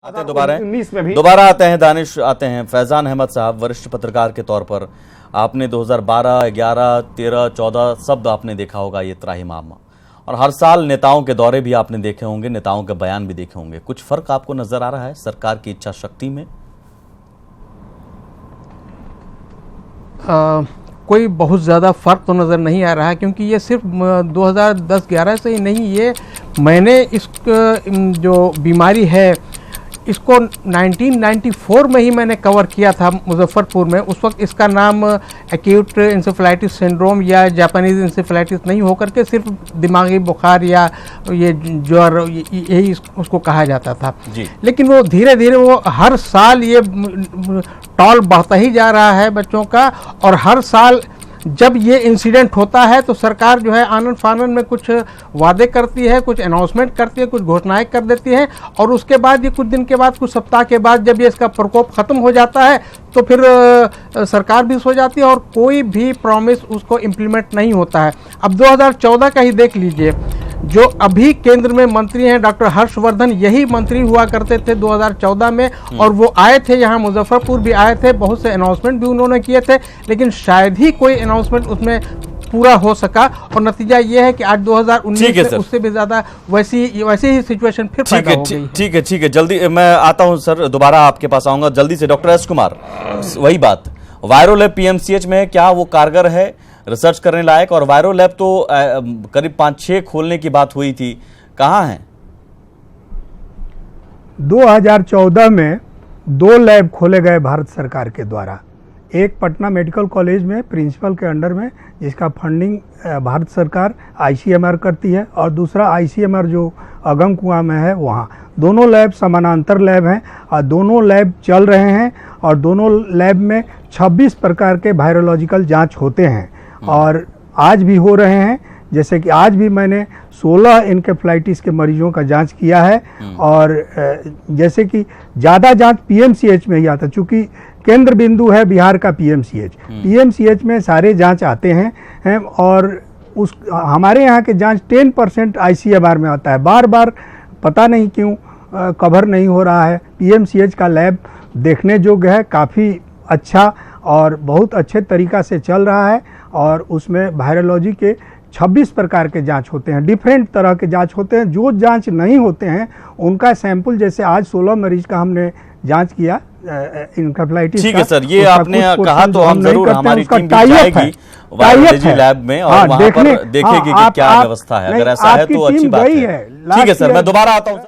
दोबारा आते हैं दानिश, आते हैं फैजान अहमद साहब, वरिष्ठ पत्रकार के तौर पर आपने 2012, 11, 13, 14 शब्द आपने देखा होगा ये त्राहिमाम, और हर साल नेताओं के दौरे भी आपने देखे होंगे, नेताओं के बयान भी देखे होंगे। कुछ फर्क आपको नजर आ रहा है सरकार की इच्छा शक्ति में? कोई बहुत ज़्यादा फ़र्क तो नज़र नहीं आ रहा है, क्योंकि ये सिर्फ 2010-11 से ही नहीं, ये मैंने इस जो बीमारी है इसको 1994 में ही मैंने कवर किया था मुजफ्फरपुर में। उस वक्त इसका नाम एक्यूट इंसेफेलाइटिस सिंड्रोम या जापानीज इंसेफेलाइटिस नहीं होकर के सिर्फ दिमागी बुखार या ये ज्वर यही उसको कहा जाता था जी। लेकिन वो धीरे धीरे वो हर साल ये टॉल बढ़ता ही जा रहा है बच्चों का, और हर साल जब ये इंसिडेंट होता है तो सरकार जो है आनन फानन में कुछ वादे करती है, कुछ अनाउंसमेंट करती है, कुछ घोषणाएं कर देती है, और उसके बाद ये कुछ दिन के बाद, कुछ सप्ताह के बाद जब ये इसका प्रकोप ख़त्म हो जाता है तो फिर सरकार भी सो जाती है और कोई भी प्रॉमिस उसको इम्प्लीमेंट नहीं होता है। अब 2014 का ही देख लीजिए, जो अभी केंद्र में मंत्री हैं डॉक्टर हर्षवर्धन, यही मंत्री हुआ करते थे 2014 में, और वो आए थे यहाँ मुजफ्फरपुर भी आए थे, बहुत से अनाउंसमेंट भी उन्होंने किए थे, लेकिन शायद ही कोई अनाउंसमेंट उसमें पूरा हो सका, और नतीजा ये है कि आज 2019 में उससे भी ज्यादा वैसी ही सिचुएशन फिर पैदा हो गई। ठीक है, जल्दी मैं आता हूँ सर, दोबारा आपके पास आऊंगा जल्दी से। डॉक्टर एस कुमार, वही बात, वायरो लैब पीएमसीएच में क्या वो कारगर है, रिसर्च करने लायक? और वायरो लैब तो करीब 5-6 खोलने की बात हुई थी, कहाँ है? 2014 में 2 लैब खोले गए भारत सरकार के द्वारा, एक पटना मेडिकल कॉलेज में प्रिंसिपल के अंडर में, जिसका फंडिंग भारत सरकार आईसीएमआर करती है, और दूसरा आईसीएमआर जो अगम कुआं में है वहाँ। दोनों लैब समानांतर लैब हैं और दोनों लैब चल रहे हैं, और दोनों लैब में 26 प्रकार के वायरोलॉजिकल जांच होते हैं और आज भी हो रहे हैं। जैसे कि आज भी मैंने 16 इनकेफ्लाइटिस के मरीजों का जांच किया है, और जैसे कि ज़्यादा जांच पीएमसीएच में ही आता, चूँकि केंद्र बिंदु है बिहार का पीएमसीएच। पीएमसीएच में सारे जांच आते हैं और उस हमारे यहाँ के जांच 10% आईसीएमआर में आता है। बार बार पता नहीं क्यों कवर नहीं हो रहा है। पीएमसीएच का लैब देखने योग्य है, काफ़ी अच्छा और बहुत अच्छे तरीक़ा से चल रहा है, और उसमें वायरोलॉजी के 26 प्रकार के जांच होते हैं, डिफरेंट तरह के जांच होते हैं। जो जांच नहीं होते हैं उनका सैंपल, जैसे आज 16 मरीज का हमने जांच किया इनकेफ्लाइटिस। ठीक है सर, ये आपने कहा तो हम जरूर, हमारी टीम भी जाएगी वायरोलॉजी लैब में और वहां पर देखेगी कि क्या व्यवस्था है। अगर ऐसा है तो अच्छी बात है। ठीक है सर, मैं दोबारा आता हूँ।